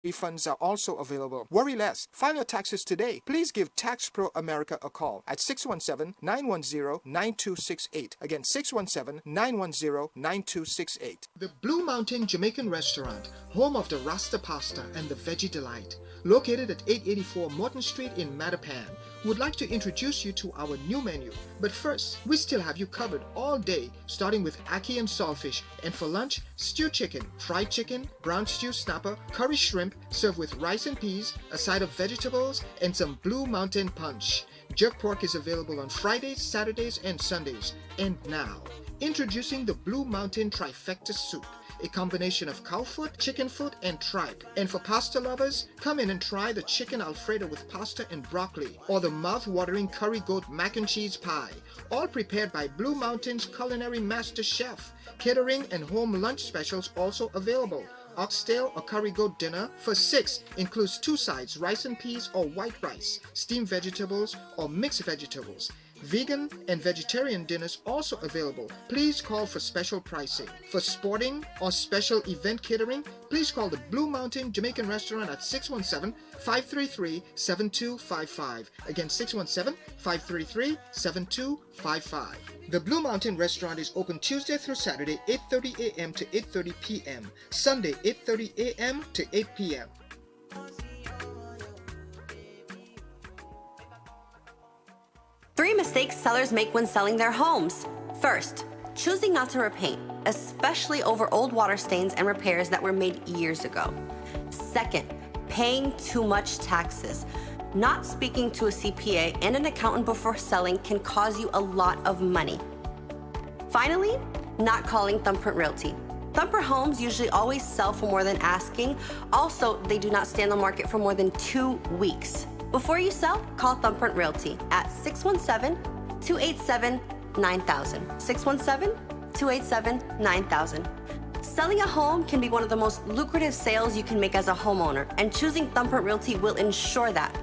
Refunds are also available. Worry less. File your taxes today. Please give Tax Pro America a call at 617-910-9268. Again, 617-910-9268. The Blue Mountain Jamaican Restaurant, home of the Rasta Pasta and the Veggie Delight, located at 884 Morton Street in Mattapan, would like to introduce you to our new menu. But first, we still have you covered all day, starting with ackee and saltfish, and for lunch, stewed chicken, fried chicken, brown stew snapper, curry shrimp, served with rice and peas, a side of vegetables, and some Blue Mountain punch. Jerk pork is available on Fridays, Saturdays, and Sundays. And now, introducing the Blue Mountain Trifecta Soup, a combination of cow foot, chicken foot, and tripe. And for pasta lovers, come in and try the chicken Alfredo with pasta and broccoli, or the mouth-watering curry goat mac and cheese pie, all prepared by Blue Mountain's culinary master chef. Catering and home lunch specials also available. Oxtail or curry goat dinner for 6 includes 2 sides, rice and peas or white rice, steamed vegetables or mixed vegetables. Vegan and vegetarian dinners also available. Please call for special pricing. For sporting or special event catering, please call the Blue Mountain Jamaican Restaurant at 617-533-7255. Again, 617-533-7255. The Blue Mountain Restaurant is open Tuesday through Saturday, 8:30 a.m. to 8:30 p.m. Sunday, 8:30 a.m. to 8 p.m. 3 mistakes sellers make when selling their homes. First, choosing not to repaint, especially over old water stains and repairs that were made years ago. Second, paying too much taxes. Not speaking to a CPA and an accountant before selling can cause you a lot of money. Finally, not calling Thumbprint Realty. Thumper homes usually always sell for more than asking. Also, they do not stay on the market for more than 2 weeks. Before you sell, call Thumbprint Realty at 617-287-9000. 617-287-9000. Selling a home can be one of the most lucrative sales you can make as a homeowner, and choosing Thumbprint Realty will ensure that.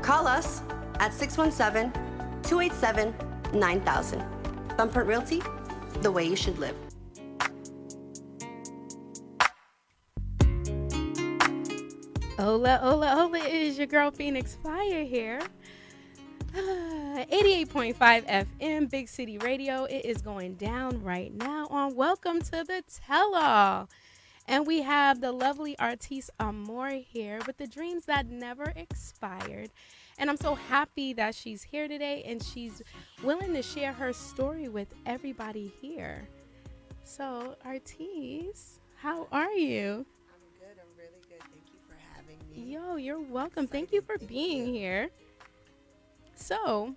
Call us at 617-287-9000. Thumbprint Realty, the way you should live. Hola, hola, hola, it is your girl Phoenix Fire here. 88.5 FM, Big City Radio. It is going down right now on Welcome to the Tell-All. And we have the lovely artiste Amore here with the dreams that never expired. And I'm so happy that she's here today and she's willing to share her story with everybody here. So, artiste, how are you? Yo, you're welcome. Thank you for being here. So,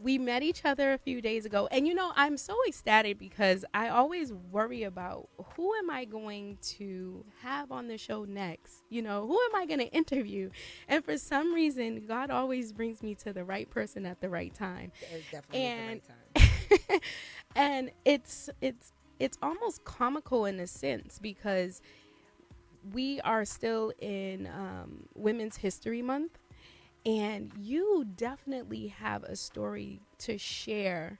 we met each other a few days ago. And, you know, I'm so ecstatic because I always worry about who am I going to have on the show next? You know, who am I going to interview? And for some reason, God always brings me to the right person at the right time. It is definitely And the right time. and it's almost comical in a sense because we are still in Women's History Month, and you definitely have a story to share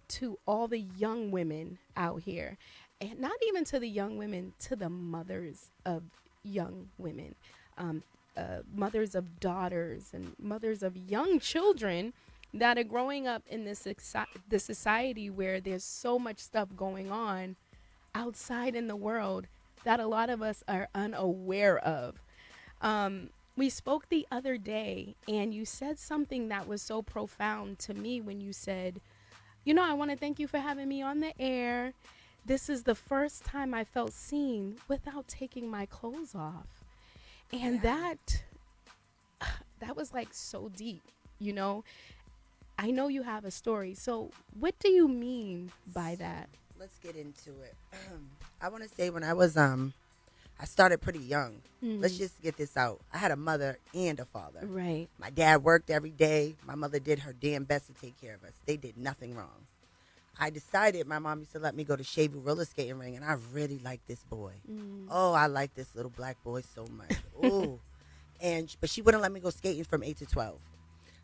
to all the young women out here, and not even to the young women, to the mothers of young women, mothers of daughters and mothers of young children that are growing up in this society where there's so much stuff going on outside in the world that a lot of us are unaware of. We spoke the other day, and you said something that was so profound to me when you said, you know, I want to thank you for having me on the air. This is the first time I felt seen without taking my clothes off. And that was like so deep, you know. I know you have a story. So what do you mean by that? Let's get into it. I want to say when I was, I started pretty young. Mm-hmm. Let's just get this out. I had a mother and a father. Right. My dad worked every day. My mother did her damn best to take care of us. They did nothing wrong. I decided, my mom used to let me go to 𝑠HAVU roller skating ring, and I really liked this boy. Oh, I like this little black boy so much. Ooh. But she wouldn't let me go skating from 8 to 12.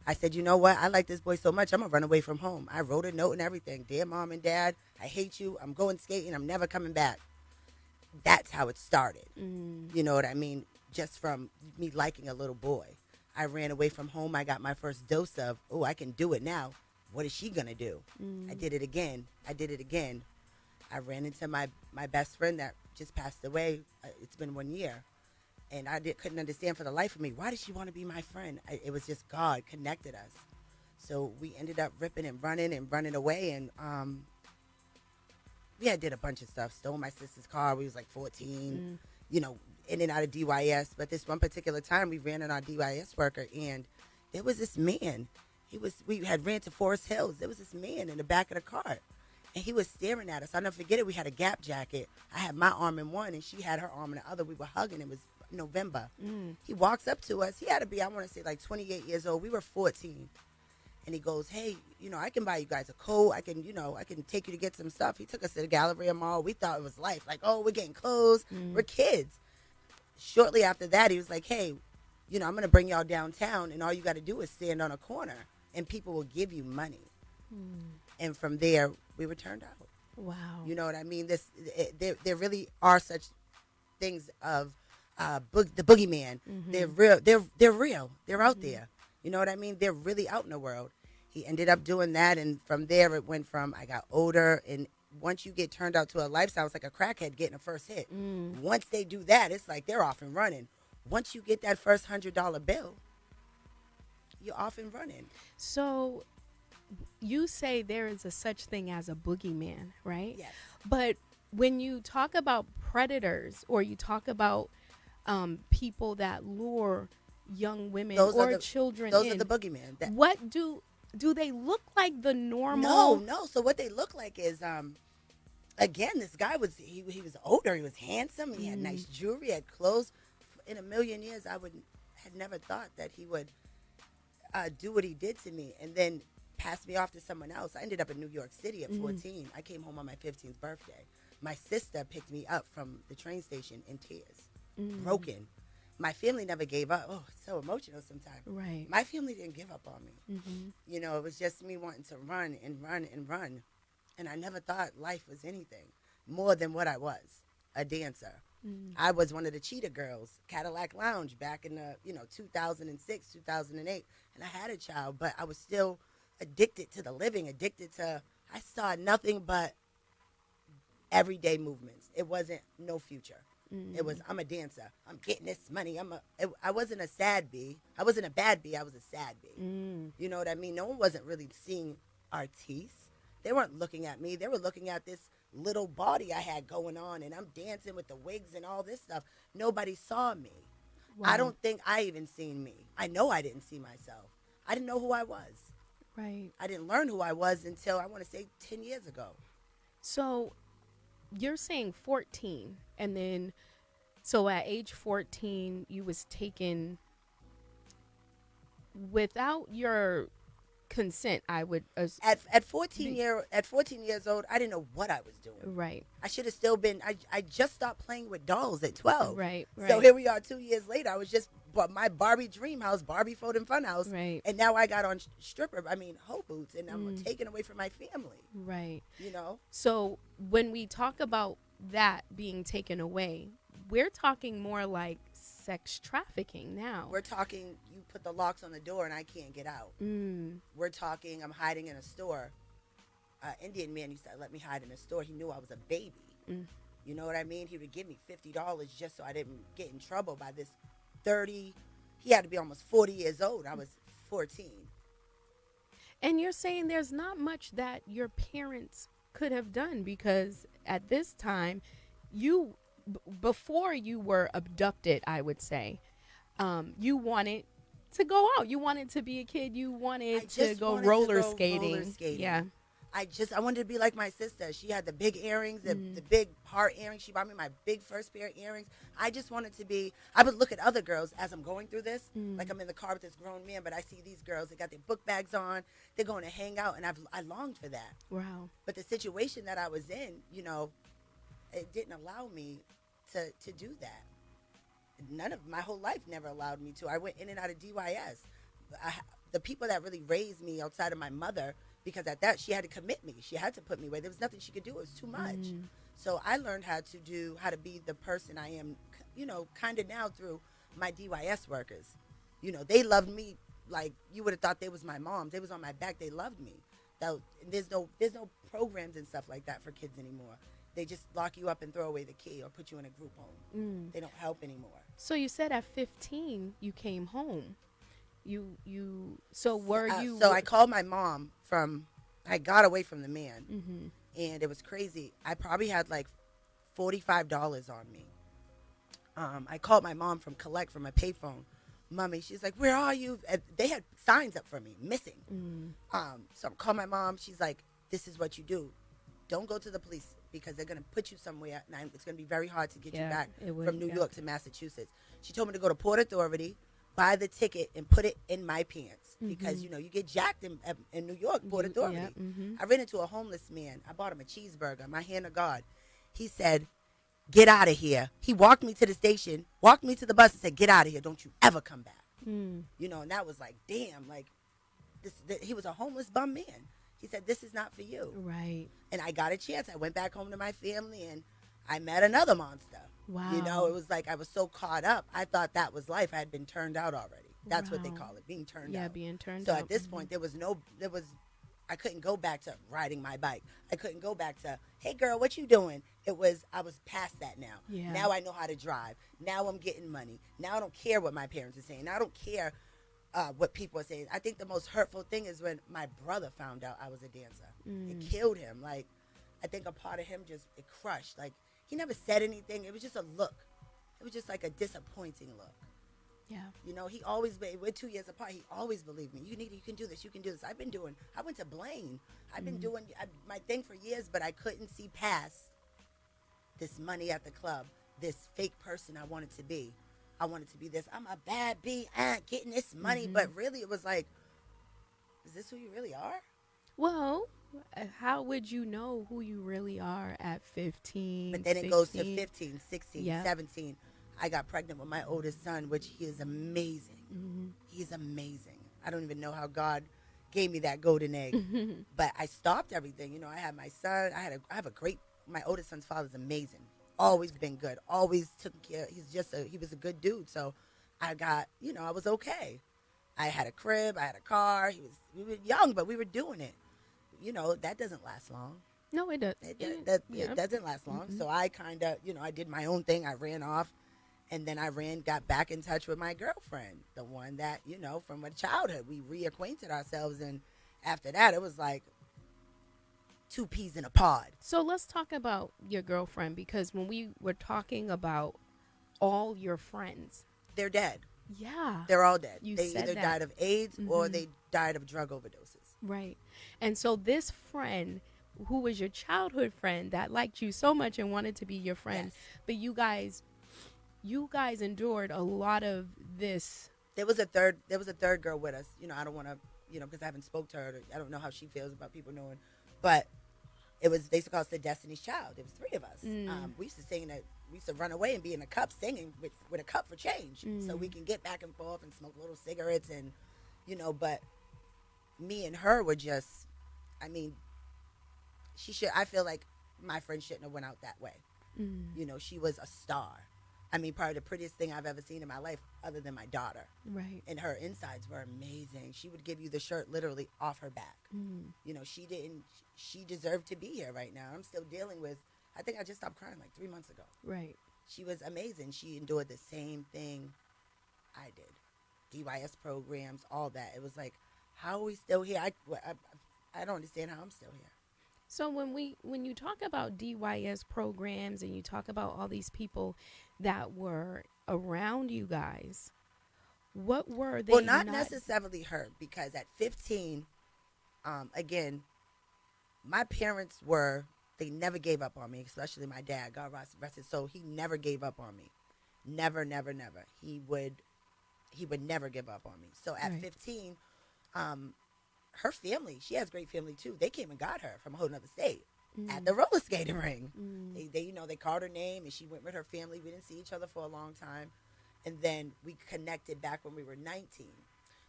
I said, you know what? I like this boy so much, I'm going to run away from home. I wrote a note and everything. Dear Mom and Dad, I hate you. I'm going skating. I'm never coming back. that's how it started. You know what I mean? Just from me liking a little boy. I ran away from home. I got my first dose of, oh, I can do it now. What is she going to do? I did it again. I did it again. I ran into my best friend that just passed away. It's been 1 year. And I couldn't understand for the life of me, why did she want to be my friend? It was just God connected us. So we ended up ripping and running away. And we did a bunch of stuff. Stole my sister's car. We was like 14, you know, in and out of DYS. But this one particular time, we ran on our DYS worker, and there was this man. We had ran to Forest Hills. There was this man in the back of the car, and he was staring at us. I'll never forget it. We had a Gap jacket. I had my arm in one, and she had her arm in the other. We were hugging. It was November. He walks up to us. He had to be, I want to say, like 28 years old. We were 14. And he goes, hey, you know, I can buy you guys a coat. I can take you to get some stuff. He took us to the Galleria Mall. We thought it was life. Like, oh, we're getting clothes. We're kids. Shortly after that, he was like, hey, you know, I'm going to bring y'all downtown, and all you got to do is stand on a corner, and people will give you money. And from there, we were turned out. Wow. You know what I mean? There really are such things of the boogeyman. They're real. They're real. They're out there. You know what I mean? They're really out in the world. He ended up doing that, and from there it went from, I got older, and once you get turned out to a lifestyle, it's like a crackhead getting a first hit. Once they do that, it's like they're off and running. Once you get that first $100 bill, you're off and running. So you say there is a such thing as a boogeyman, right? Yes. But when you talk about predators, or you talk about people that lure young women or children those in, are the boogeyman. What do they look like? The normal? No. So what they look like is, again, this guy was he was older. He was handsome. He had nice jewelry. He had clothes. In a million years, I had never thought that he would do what he did to me, and then pass me off to someone else. I ended up in New York City at 14. I came home on my 15th birthday. My sister picked me up from the train station in tears, broken. My family never gave up. Oh, it's so emotional sometimes. Right. My family didn't give up on me. You know, it was just me wanting to run and run and run. And I never thought life was anything more than what I was, a dancer. I was one of the cheetah girls, Cadillac Lounge, back in the, 2006, 2008. And I had a child, but I was still addicted to the living, I saw nothing but everyday movements. It wasn't no future. It was, I'm a dancer. I'm getting this money. I wasn't a sad bee. I wasn't a bad bee. I was a sad bee. You know what I mean? No one wasn't really seeing artistes. They weren't looking at me. They were looking at this little body I had going on, and I'm dancing with the wigs and all this stuff. Nobody saw me. Wow. I don't think I even seen me. I know I didn't see myself. I didn't know who I was. Right. I didn't learn who I was until, I want to say, 10 years ago. So you're saying 14, and then, so at age 14, you was taken without your consent, I would at 14 years old, I didn't know what I was doing. Right. I should have still been. I just stopped playing with dolls at 12. Right. So here we are 2 years later. I was just my Barbie dream house, Barbie Folding Fun House. Right. And now I got on hoe boots, and I'm taken away from my family. Right. You know. So when we talk about that being taken away, we're talking more like sex trafficking now. We're talking, you put the locks on the door and I can't get out. We're talking, I'm hiding in a store. Indian man used to let me hide in a store. He knew I was a baby. You know what I mean? He would give me $50 just so I didn't get in trouble by this 30. He had to be almost 40 years old. I was 14. And you're saying there's not much that your parents could have done, because at this time, before you were abducted, I would say, you wanted to go out. You wanted to be a kid. You wanted to go roller skating. Yeah. I wanted to be like my sister. She had the big earrings, the big heart earrings. She bought me my big first pair of earrings. I just wanted to be, I would look at other girls as I'm going through this. Like I'm in the car with this grown man, but I see these girls, they got their book bags on. They're going to hang out, and I longed for that. Wow. But the situation that I was in, it didn't allow me to do that. My whole life never allowed me to. I went in and out of DYS. The people that really raised me outside of my mother, because at that she had to commit me. She had to put me away. There was nothing she could do. It was too much. So I learned how to be the person I am, kind of now through my DYS workers. They loved me like you would have thought they was my moms. They was on my back. They loved me. There's no programs and stuff like that for kids anymore. They just lock you up and throw away the key or put you in a group home. They don't help anymore. So you said at 15 you came home. So I called my mom I got away from the man, and it was crazy. I probably had like $45 on me. I called my mom from a payphone. Mommy, she's like, where are you? And they had signs up for me, missing. So I called my mom. She's like, this is what you do. Don't go to the police because they're going to put you somewhere, and it's going to be very hard to get you back from New York to Massachusetts. She told me to go to Port Authority, buy the ticket, and put it in my pants because, you get jacked in New York, Port Authority. I ran into a homeless man. I bought him a cheeseburger, my hand of God. He said, get out of here. He walked me to the station, walked me to the bus and said, get out of here. Don't you ever come back. And that was like, damn, like he was a homeless bum man. He said, this is not for you. Right. And I got a chance. I went back home to my family and I met another monster. Wow. It was like I was so caught up. I thought that was life. I had been turned out already. That's what they call it, being turned out. Yeah, being turned out. out. So at this point, I couldn't go back to riding my bike. I couldn't go back to, hey girl, what you doing? I was past that now. Yeah. Now I know how to drive. Now I'm getting money. Now I don't care what my parents are saying. Now I don't care what people are saying. I think the most hurtful thing is when my brother found out I was a dancer. It killed him. Like, I think a part of him it crushed. Like, he never said anything. It was just a look. It was just like a disappointing look. Yeah. He always, we're 2 years apart. He always believed me. You can do this. You can do this. I went to Blaine. I've been doing my thing for years, but I couldn't see past this money at the club, this fake person I wanted to be. I wanted to be this. I'm a bad bee, getting this money. But really, it was like, is this who you really are? Well, how would you know who you really are at 15, But then 16? it goes to 15, 16, 17. I got pregnant with my oldest son, which he is amazing. He's amazing. I don't even know how God gave me that golden egg. But I stopped everything. I had my son. My oldest son's father's amazing. Always been good. Always took care. He was a good dude. So I got, I was okay. I had a crib. I had a car. We were young, but we were doing it. That doesn't last long. No, it does. It doesn't last long. So I kind of, I did my own thing. I ran off. And then got back in touch with my girlfriend, the one that, from my childhood, we reacquainted ourselves. And after that, it was like 2 peas in a pod. So let's talk about your girlfriend, because when we were talking about all your friends, they're dead. Yeah. They're all dead. You they said either that. died of AIDS or they died of drug overdoses. Right. And so this friend, who was your childhood friend that liked you so much and wanted to be your friend, but you guys endured a lot of this. There was a third girl with us. I don't want to, because I haven't spoke to her. I don't know how she feels about people knowing, but they used to call us the Destiny's Child. There was 3 of us. We used to we used to run away and be in a cup singing with a cup for change, so we can get back and forth and smoke little cigarettes and, but me and her were just, I feel like my friend shouldn't have went out that way. She was a star. Probably the prettiest thing I've ever seen in my life, other than my daughter. Right. And her insides were amazing. She would give you the shirt literally off her back. She deserved to be here right now. I'm still dealing with, I think I just stopped crying like 3 months ago. Right. She was amazing. She endured the same thing I did. DYS programs, all that. It was like, how are we still here? I don't understand how I'm still here. So when you talk about DYS programs and you talk about all these people that were around you guys, what were they? Well, not necessarily her, because at 15, again, my parents they never gave up on me, especially my dad, God rest his soul. He never gave up on me. Never, never, never. He would never give up on me. So at 15, her family, she has great family too. They came and got her from a whole nother state at the roller skating ring. They called her name and she went with her family. We didn't see each other for a long time. And then we connected back when we were 19.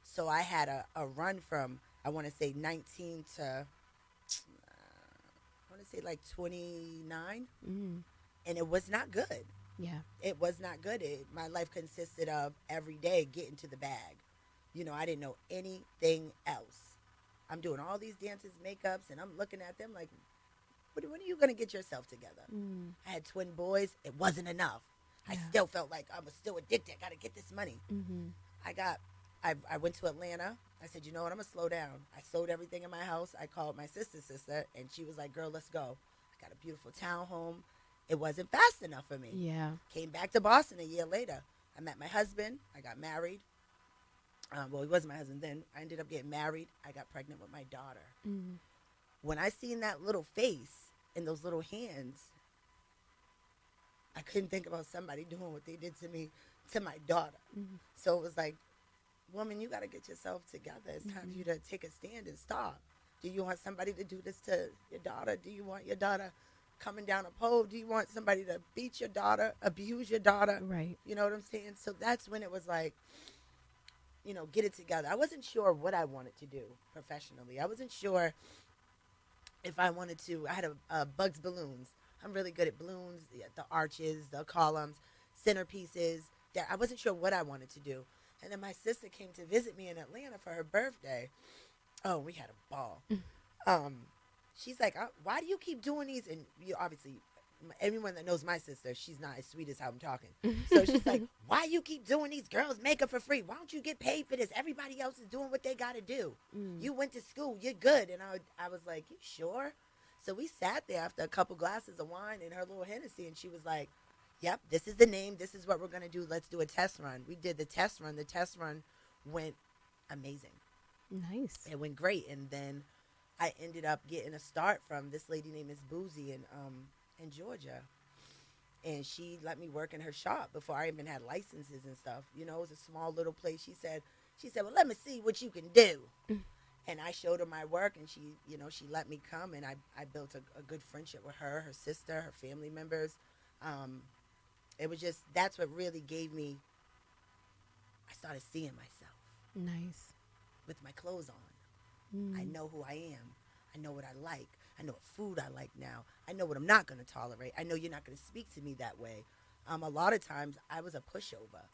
So I had a run from, I want to say 19 to, want to say like 29, Mm. and it was not good. Yeah. It was not good. My life consisted of every day getting to the bag. You know, I didn't know anything else. I'm doing all these dances, makeups, and I'm looking at them like, when are you going to get yourself together? Mm. I had twin boys. It wasn't enough. I Yeah. still felt like I was still addicted. I got to get this money. Mm-hmm. I went to Atlanta. I said, you know what? I'm going to slow down. I sold everything in my house. I called my sister, and she was like, girl, let's go. I got a beautiful townhome. It wasn't fast enough for me. Yeah. Came back to Boston a year later. I met my husband. I got married. Well, he wasn't my husband then. I ended up getting married. I got pregnant with my daughter. Mm. When I seen that little face and those little hands, I couldn't think about somebody doing what they did to me, to my daughter. Mm. So it was like, woman, you got to get yourself together. It's time for you to take a stand and stop. Do you want somebody to do this to your daughter? Do you want your daughter coming down a pole? Do you want somebody to beat your daughter, abuse your daughter? Right. You know what I'm saying? So that's when it was like, you know, get it together. I wasn't sure what I wanted to do professionally. I wasn't sure if I wanted to. I had a Bugs balloons. I'm really good at balloons, the arches, the columns, centerpieces. I wasn't sure what I wanted to do. And then my sister came to visit me in Atlanta for her birthday. Oh, we had a ball. She's like, why do you keep doing these? And you obviously, everyone that knows my sister, she's not as sweet as how I'm talking. So she's like, why you keep doing these girls' makeup for free? Why don't you get paid for this? Everybody else is doing what they got to do. You went to school. You're good. And I was like, you sure? So we sat there after a couple glasses of wine and her little Hennessy, and she was like, yep, this is the name. This is what we're going to do. Let's do a test run. We did the test run. The test run went amazing. Nice. It went great. And then I ended up getting a start from this lady named Miss Boozy in Georgia. And she let me work in her shop before I even had licenses and stuff. You know, it was a small little place. She said, well, let me see what you can do. And I showed her my work, and she let me come, and I built a good friendship with her sister, her family members. It was just, that's what really gave me, I started seeing myself. Nice. With my clothes on. I know who I am. I know what I like. I know what food I like now. I know what I'm not going to tolerate. I know you're not going to speak to me that way. A lot of times I was a pushover.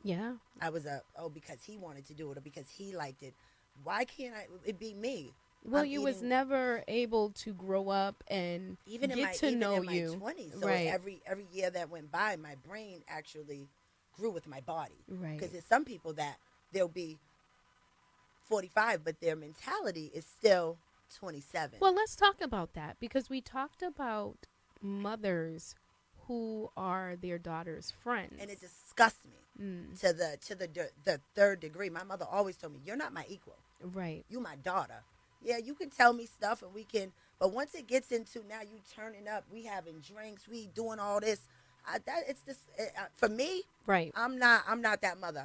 Yeah. I was because he wanted to do it or because he liked it. Why can't it be me? Well, you was never able to grow up and even get to know in my you. 20s. So right. every year that went by, my brain actually grew with my body. Right. Because there's some people that they'll be 45, but their mentality is still 27. Well, let's talk about that, because we talked about mothers who are their daughter's friends, and it disgusts me to the third degree. My mother always told me, "You're not my equal. Right. You my daughter. Yeah, you can tell me stuff, and we can. But once it gets into now, you turning up, we having drinks, we doing all this. It's just for me. Right. I'm not that mother.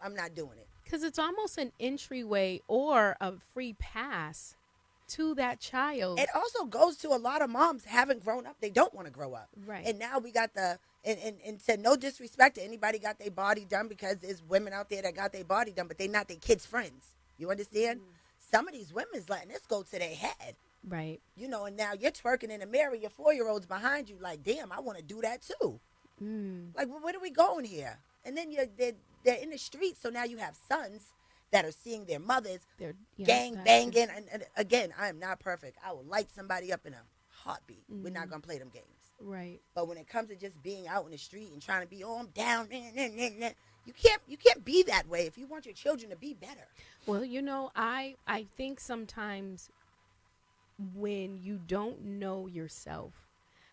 I'm not doing it. Because it's almost an entryway or a free pass to that child. It also goes to a lot of moms haven't grown up. They don't want to grow up. Right. And now we got and to no disrespect to anybody got their body done, because there's women out there that got their body done, but they not their kids' friends. You understand? Some of these women's letting this go to their head. Right. You know, and now you're twerking in the mirror, your 4-year-old's behind you like, damn, I want to do that too. Like, well, where are we going here? And then they're in the streets, so now you have sons that are seeing their mothers gang banging. And again, I am not perfect. I will light somebody up in a heartbeat. We're not going to play them games. Right. But when it comes to just being out in the street and trying to be, I'm down, you can't be that way if you want your children to be better. Well, you know, I think sometimes when you don't know yourself,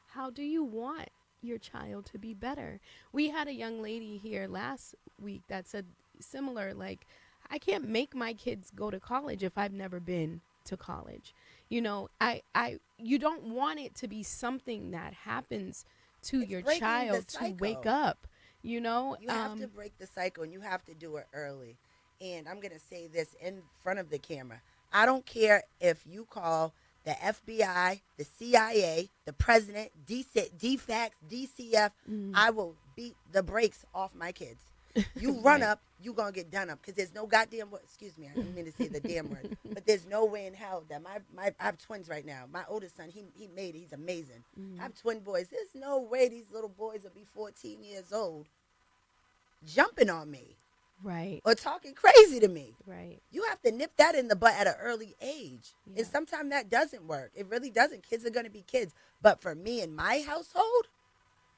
how do you want your child to be better? We had a young lady here last week that said similar, like, I can't make my kids go to college if I've never been to college. You know, you don't want it to be something that happens to your child to wake up. You know, you have to break the cycle, and you have to do it early. And I'm going to say this in front of the camera. I don't care if you call the FBI, the CIA, the president, DFACS, DCF. I will beat the brakes off my kids. You run Right. up, you gonna get done up because there's no goddamn excuse me, I didn't mean to say the damn word, but there's no way in hell that my I have twins right now. My oldest son, he made it. He's amazing. I have twin boys. There's no way these little boys will be 14 years old jumping on me Right. or talking crazy to me. Right. You have to nip that in the butt at an early age. Yeah. And sometimes that doesn't work. It really doesn't. Kids are going to be kids. But for me and my household,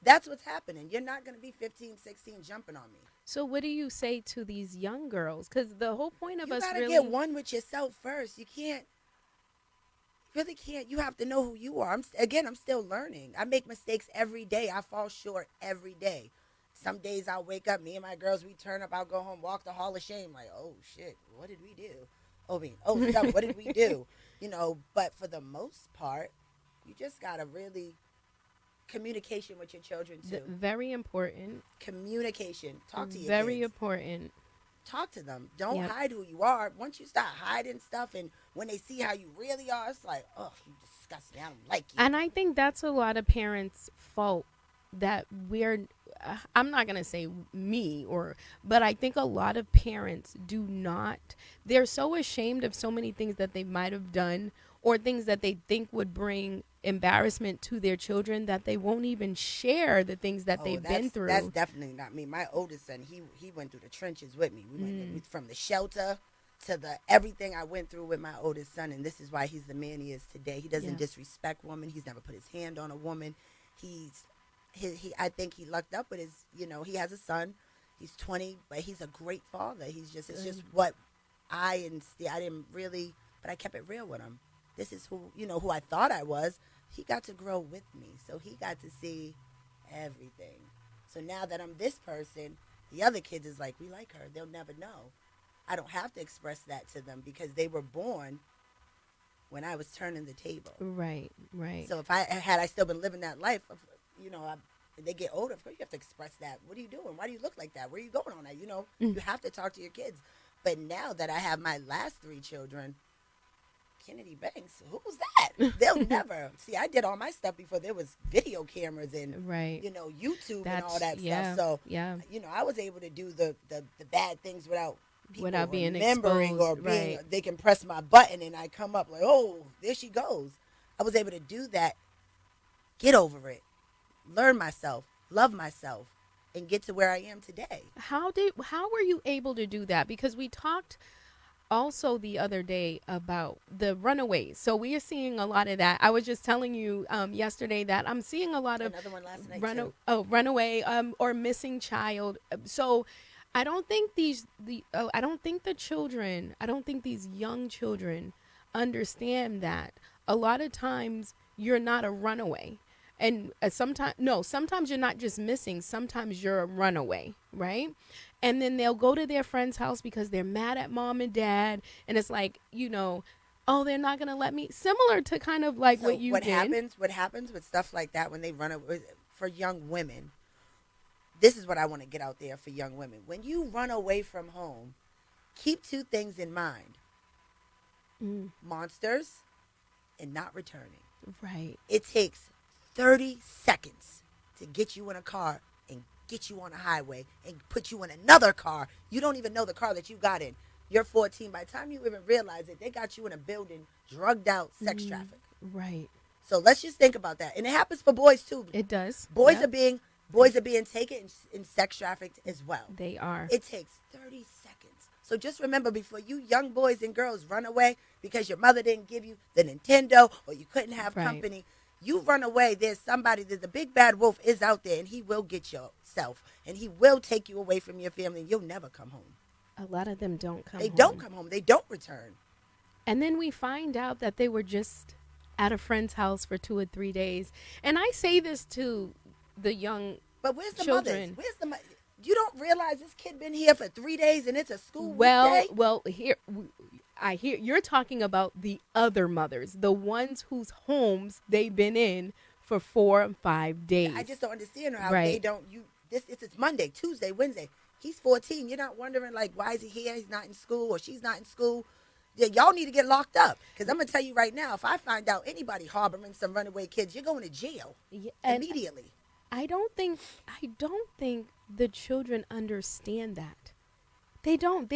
that's what's happening. You're not going to be 15, 16 jumping on me. So what do you say to these young girls? Because the whole point of You us got to really get one with yourself first. You really can't. You have to know who you are. I'm still learning. I make mistakes every day. I fall short every day. Some days I'll wake up, me and my girls, we turn up, I'll go home, walk the hall of shame, like, oh, shit, what did we do? Stuff, what did we do? But for the most part, you just got to really, communication with your children, too. Very important. Communication. Talk to your Very kids. important. Talk to them. Don't Yep. hide who you are. Once you start hiding stuff and when they see how you really are, it's like, oh, you disgusting. I don't like you. And I think that's a lot of parents' fault that I'm not going to say me but I think a lot of parents they're so ashamed of so many things that they might have done or things that they think would bring embarrassment to their children that they won't even share the things that they've been through. That's definitely not me. My oldest son, he went through the trenches with me. We went from the shelter to the everything I went through with my oldest son, and this is why he's the man he is today. He doesn't disrespect women. He's never put his hand on a woman. I think he lucked up with his, he has a son. He's 20, but he's a great father. It's just what I didn't really, but I kept it real with him. This is who I thought I was. He got to grow with me. So he got to see everything. So now that I'm this person, the other kids is like, we like her. They'll never know. I don't have to express that to them because they were born when I was turning the table. Right. So if I still been living that life, they get older, of course you have to express that. What are you doing? Why do you look like that? Where are you going on that? You have to talk to your kids. But now that I have my last 3 children, Kennedy Banks, who's that? They'll never. See, I did all my stuff before there was video cameras and, YouTube and all that stuff. So, I was able to do the bad things without being remembering exposed, or being, right. They can press my button and I come up like, oh, there she goes. I was able to do that, get over it, learn myself, love myself, and get to where I am today. How were you able to do that? Because we talked also the other day about the runaways. So we are seeing a lot of that. I was just telling you yesterday that I'm seeing a lot of Another one last night runaway or missing child. So I don't think these young children understand that a lot of times you're not a runaway. And sometimes you're not just missing. Sometimes you're a runaway, right? And then they'll go to their friend's house because they're mad at mom and dad. And it's like, oh, they're not going to let me. Similar to kind of like what you did. What happens with stuff like that when they run away for young women, this is what I want to get out there for young women. When you run away from home, keep 2 things in mind. Monsters and not returning. Right. It takes 30 seconds to get you in a car and get you on a highway and put you in another car. You don't even know the car that you got in. You're 14. By the time you even realize it, they got you in a building, drugged out, sex traffic. Right. So let's just think about that. And it happens for boys too. It does. Boys are being taken in sex trafficked as well. They are. It takes 30 seconds. So just remember, before you young boys and girls run away because your mother didn't give you the Nintendo or you couldn't have company, you run away, there's the big bad wolf is out there and he will get yourself and he will take you away from your family and you'll never come home. A lot of them don't come home. They don't come home. They don't return. And then we find out that they were just at a friend's house for 2 or 3 days. And I say this to the young But where's the children. mothers? Where's the mother? You don't realize this kid been here for 3 days and it's a school weekday? Well, I hear you're talking about the other mothers, the ones whose homes they've been in for 4 and 5 days. I just don't understand how they don't. It's Monday, Tuesday, Wednesday. He's 14. You're not wondering like, why is he here? He's not in school or she's not in school. Yeah, y'all need to get locked up. Because I'm going to tell you right now, if I find out anybody harboring some runaway kids, you're going to jail immediately. I don't think the children understand that. They don't.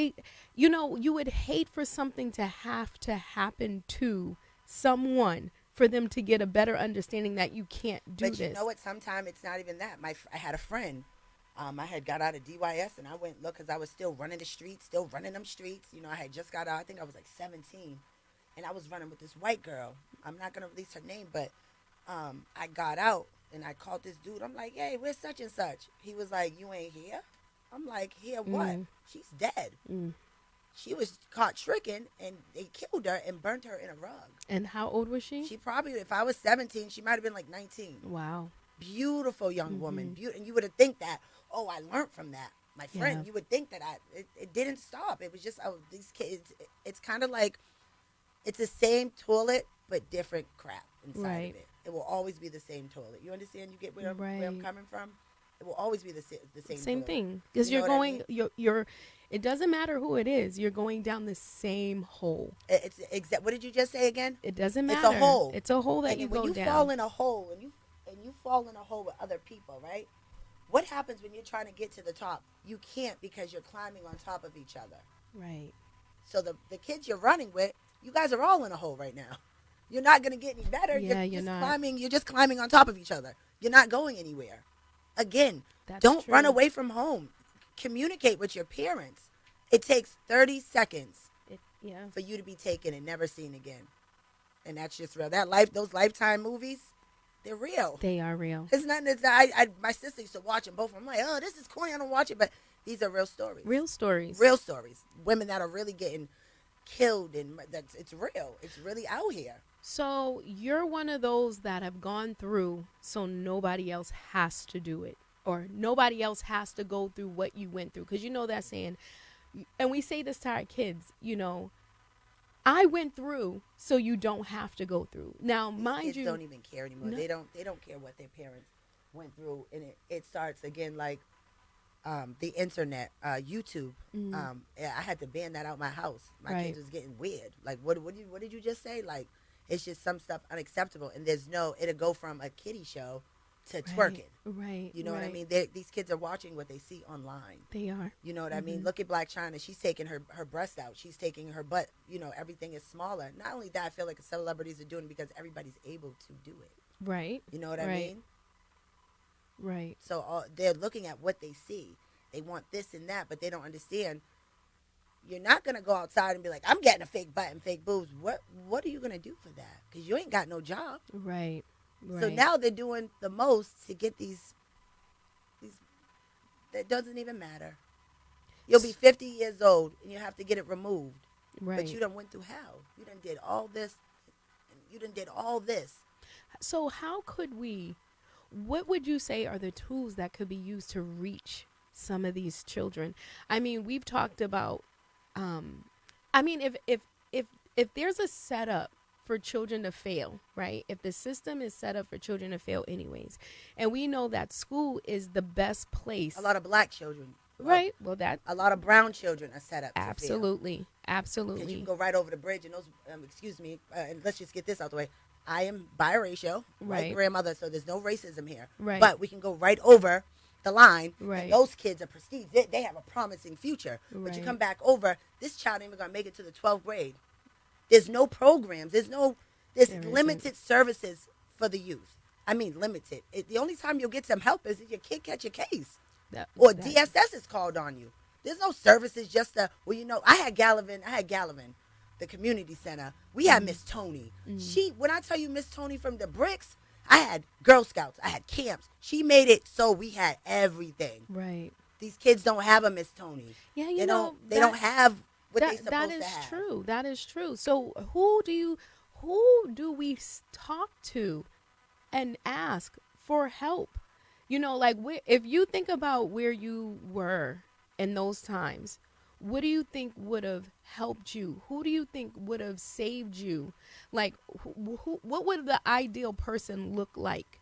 You would hate for something to have to happen to someone for them to get a better understanding that you can't do But this. you know what? Sometimes it's not even that. I had a friend. I had got out of DYS and I went look because I was still running the streets, still running them streets. You know, I had just got out. I think I was like 17, and I was running with this white girl. I'm not gonna release her name, but I got out and I called this dude. I'm like, hey, where's such and such? He was like, you ain't here. I'm like, here what? She's dead. She was caught tricking, and they killed her and burnt her in a rug. And how old was she? She probably, if I was 17, she might have been like 19. Wow. Beautiful young woman. And you would have think that, oh, I learned from that. My friend, Yeah. you would think that it didn't stop. It was just, these kids, it's kind of like, it's the same toilet, but different crap inside Right. of it. It will always be the same toilet. You understand? You get where I'm Right. coming from? It will always be the same Same toilet. thing. Because You know you're what I going, mean? you're, it doesn't matter who it is. You're going down the same hole. It's what did you just say again? It doesn't matter. It's a hole. It's a hole that And you when go you down. fall in a hole, and you fall in a hole with other people, right? What happens when you're trying to get to the top? You can't because you're climbing on top of each other. Right. So the kids you're running with, you guys are all in a hole right now. You're not going to get any better. Yeah, you're you're not. climbing. You're just climbing on top of each other. You're not going anywhere. Again, That's don't run true. away from home. Communicate with your parents. It takes 30 seconds Yeah. for you to be taken and never seen again. And that's just real. Those Lifetime movies, they're real. They are real. It's not. My sister used to watch them both. I'm like, oh, this is corny. I don't watch it, but these are real stories. Real stories. Real stories. Women that are really getting killed, and it's real. It's really out here. So you're one of those that have gone through, so nobody else has to do it, or nobody else has to go through what you went through. Because you know that saying, and we say this to our kids, I went through, so you don't have to go through. Now, These mind kids you, don't even care anymore. No. They don't care what their parents went through, and it starts again like the internet, YouTube. I had to ban that out my house. My Right. kids was getting weird. Like, what did you just say? Like, it's just some stuff unacceptable, and it'll go from a kiddie show to twerking. Right. You know what I right. mean? These kids are watching what they see online. They are. You know what I mean? Look at Black China. She's taking her breast out. She's taking her butt. Everything is smaller. Not only that, I feel like celebrities are doing it because everybody's able to do it. Right. You know what I Right. mean? Right. So they're looking at what they see. They want this and that, but they don't understand. You're not going to go outside and be like, I'm getting a fake butt and fake boobs. What are you going to do for that? Because you ain't got no job. Right. Right. So now they're doing the most to get these that doesn't even matter. You'll be 50 years old and you have to get it removed. right. But you done went through hell. You done did all this. You done did all this. So how could what would you say are the tools that could be used to reach some of these children? I mean, we've talked about, if there's a setup for children to fail, right? If the system is set up for children to fail anyways, and we know that school is the best place. A lot of black children. Right. Well, that A lot of brown children are set up to fail. absolutely, Because absolutely. you can go right over the bridge and those, and let's just get this out the way. I am biracial, Right. white grandmother, so there's no racism here. Right. But we can go right over the line, Right. and those kids are prestige. They have a promising future. But you Right. come back over, this child ain't even going to make it to the 12th grade. There's no programs. There's There limited services for the youth. I mean, limited. The only time you'll get some help is if your kid catch a case. Or DSS is called on you. There's no services just I had Gallivan, the community center. We had Miss Tony. When I tell you Miss Tony from the bricks, I had Girl Scouts, I had camps. She made it so we had everything. Right. These kids don't have a Miss Tony. Yeah, They don't have what they supposed that to is have. true. That is true. So who do we talk to and ask for help? If you think about where you were in those times, what do you think would have helped you? Who do you think would have saved you? Like, what would the ideal person look like?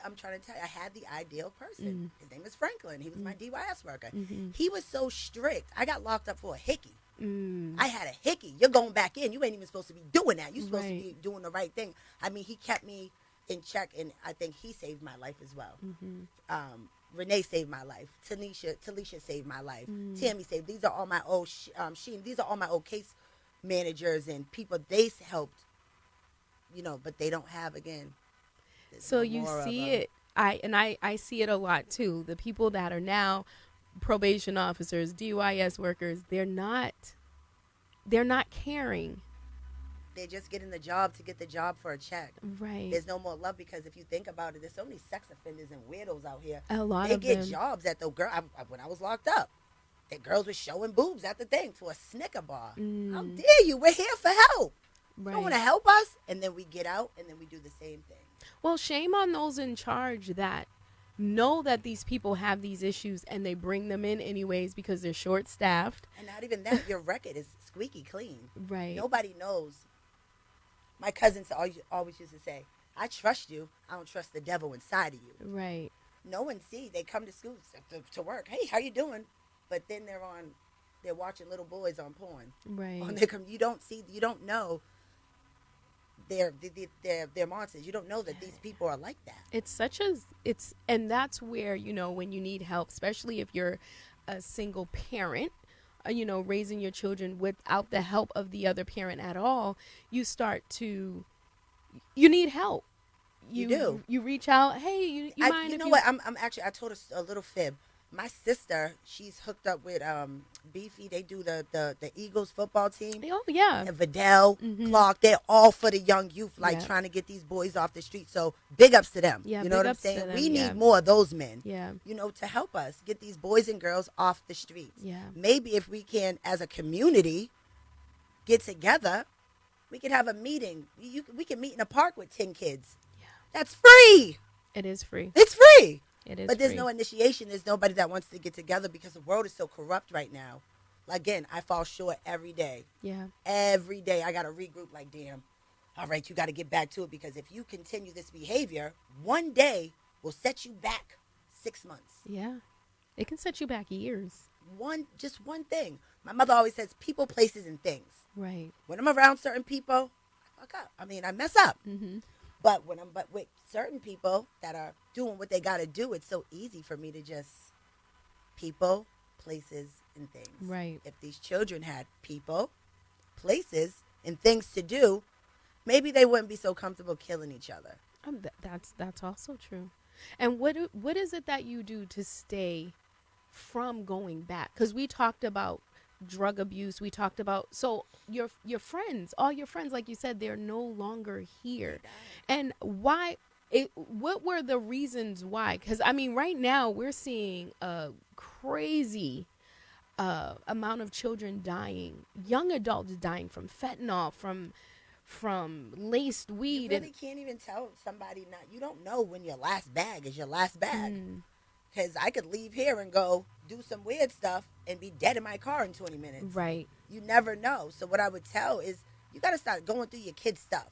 I'm trying to tell you, I had the ideal person. His name is Franklin. He was my DYS worker. He was so strict. I got locked up for a hickey. I had a hickey. You're going back in. You ain't even supposed to be doing that. You're supposed to be doing the right thing. I mean, he kept me in check, and I think he saved my life as well. Renee saved my life. Talisha saved my life. Tammy saved. These are all my old Sheen. These are all my old case managers and people they helped. But they don't have again. So you see it. I see it a lot too. The people that are now probation officers, DYS workers, they're not caring. They're just getting the job to get the job for a check. Right. There's no more love, because if you think about it, there's so many sex offenders and weirdos out here. A lot they of get them. jobs at the girl. When I was locked up, the girls were showing boobs at the thing for a Snicker bar. How dare you? We're here for help. Right. You don't want to help us, and then we get out and then we do the same thing. Well, shame on those in charge that know that these people have these issues and they bring them in anyways because they're short-staffed. And not even that, your record is squeaky clean. Right. Nobody knows. My cousins always used to say, I trust you. I don't trust the devil inside of you. Right. No one see. They come to school to work. Hey, how you doing? But then they're watching little boys on porn. Right. You don't know they're monsters. You don't know that these people are like that. And that's where, when you need help, especially if you're a single parent, raising your children without the help of the other parent at all, you need help. You do. You reach out. Hey, you mind? You know what? I told a little fib. My sister, she's hooked up with Beefy. They do the Eagles football team. Oh yeah. And Vidal, Clark, they're all for the young youth, trying to get these boys off the street. So big ups to them. Yeah, you know what I'm saying? We need more of those men. Yeah. To help us get these boys and girls off the streets. Yeah. Maybe if we can, as a community, get together, we could have a meeting. We can meet in a park with 10 kids. Yeah. That's free. It is free. It's free. It is. But there's free. no initiation. There's nobody that wants to get together because the world is so corrupt right now. Again, I fall short every day. Yeah. Every day I got to regroup damn, all right, you got to get back to it, because if you continue this behavior, one day will set you back 6 months. Yeah. It can set you back years. Just one thing. My mother always says people, places, and things. Right. When I'm around certain people, I fuck up. I mess up. Mm-hmm. But with certain people that are doing what they got to do, it's so easy for me to just people, places, and things. Right. If these children had people, places, and things to do, maybe they wouldn't be so comfortable killing each other. That's also true. And what is it that you do to stay from going back? Because we talked about drug abuse. We talked about, so your friends, all your friends, like you said, they're no longer here. And why? What were the reasons why? Because right now we're seeing a crazy amount of children dying, young adults dying from fentanyl, from laced weed. You really can't even tell somebody you don't know when your last bag is your last bag. Because I could leave here and go do some weird stuff and be dead in my car in 20 minutes. Right. You never know. So what I would tell is you got to start going through your kids' stuff.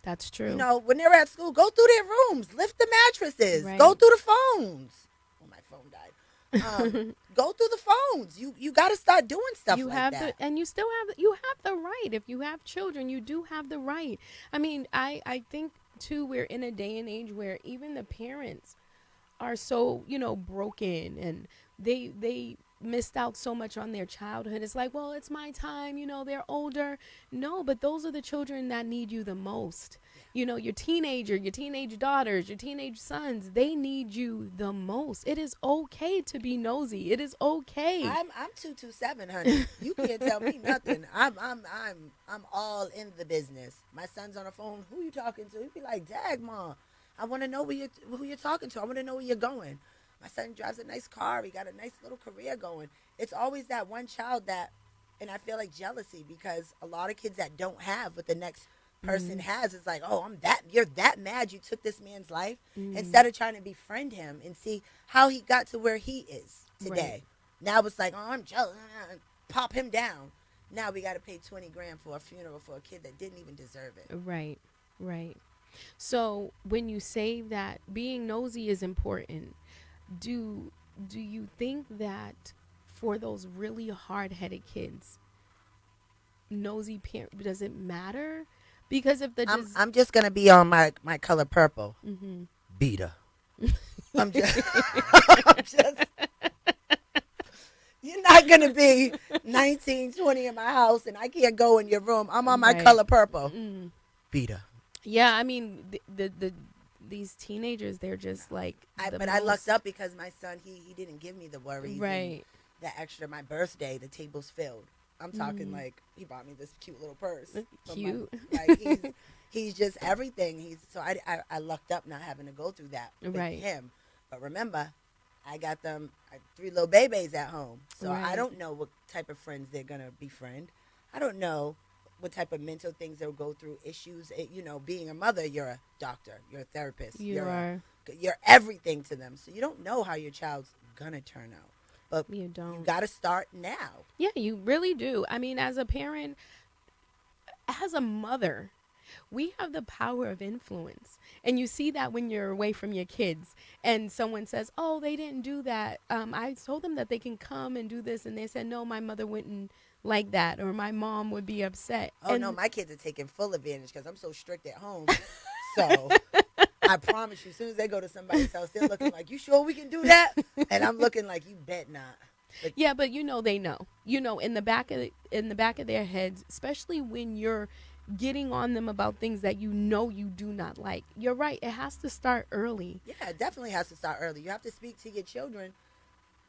That's true. When they're at school, go through their rooms, lift the mattresses, Right. go through the phones. Oh, my phone died. Go through the phones. You got to start doing stuff that. And you still have the right. If you have children, you do have the right. I think too, we're in a day and age where even the parents are so, broken, and they missed out so much on their childhood. It's like, well, it's my time, they're older. No, but those are the children that need you the most. Your teenage daughters, your teenage sons, they need you the most. It is okay to be nosy. It is okay. I'm 227, honey. You can't tell me nothing. I'm all in the business. My son's on the phone. Who you talking to? He'd be like, Dag, Mom, I want to know who you're talking to. I want to know where you're going. My son drives a nice car. He got a nice little career going. It's always that one child and I feel like jealousy, because a lot of kids that don't have what the next person has, it's like, oh, you're that mad you took this man's life, instead of trying to befriend him and see how he got to where he is today. Right. Now it's like, oh, I'm jealous. Pop him down. Now we got to pay $20,000 for a funeral for a kid that didn't even deserve it. Right. So when you say that being nosy is important, do you think that for those really hard-headed kids, nosy parent, does it matter? Because if the I'm just gonna be on my color purple. Mhm. Beta. I'm just, you're not gonna be 19, 20 in my house and I can't go in your room. I'm on my Right. color purple. Beta. Yeah, I mean these teenagers, they're just like. I lucked up because my son he didn't give me the worries. Right. The extra. My birthday, the table's filled. I'm talking like he bought me this cute little purse. Cute. He's just everything. I lucked up not having to go through that with him. But remember, I got them 3 little babies at home. So I don't know what type of friends they're going to befriend. I don't know what type of mental things they'll go through, issues. Being a mother, you're a doctor, you're a therapist. You're everything to them. So you don't know how your child's going to turn out. But you got to start now. Yeah, you really do. I mean, as a parent, as a mother, we have the power of influence. And you see that when you're away from your kids and someone says, oh, they didn't do that. I told them that they can come and do this. And they said, no, my mother wouldn't like that, or my mom would be upset. Oh, no, my kids are taking full advantage because I'm so strict at home. So I promise you, as soon as they go to somebody's house, they're looking like, you sure we can do that? And I'm looking like, you bet not. But yeah, but they know. In the back of their heads, especially when you're getting on them about things that you do not like. You're right. It has to start early. Yeah, it definitely has to start early. You have to speak to your children.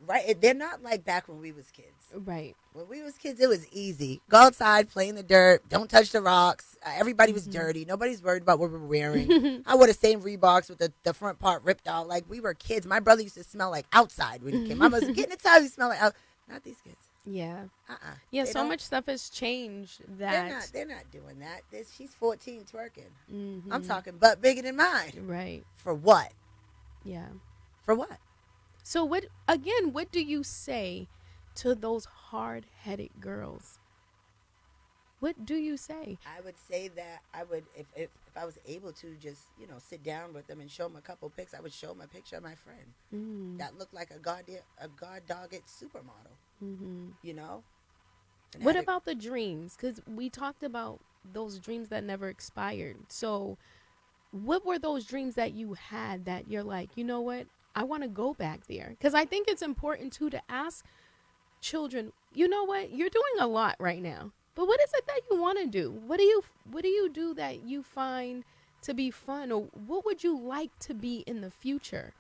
Right. They're not like back when we was kids. Right. When we was kids, it was easy. Go outside, play in the dirt. Don't touch the rocks. Everybody was dirty. Nobody's worried about what we're wearing. I wore the same Reeboks with the front part ripped out. Like, we were kids. My brother used to smell like outside when he came. I was getting a towel. You smell like out. Not these kids. Yeah. Yeah, so much stuff has changed that. They're not doing that. She's 14 twerking. I'm talking butt bigger than mine. Right. For what? Yeah. For what? So what do you say to those hard-headed girls? What do you say? I would say that I would, if I was able to just, sit down with them and show them a couple pics, I would show them a picture of my friend that looked like a god-dogged supermodel, What about the dreams? Because we talked about those dreams that never expired. So what were those dreams that you had that you're like, you know what? I want to go back there. Because I think it's important, too, to ask children, you know what? You're doing a lot right now. But what is it that you want to do? What do you do that you find to be fun? Or what would you like to be in the future?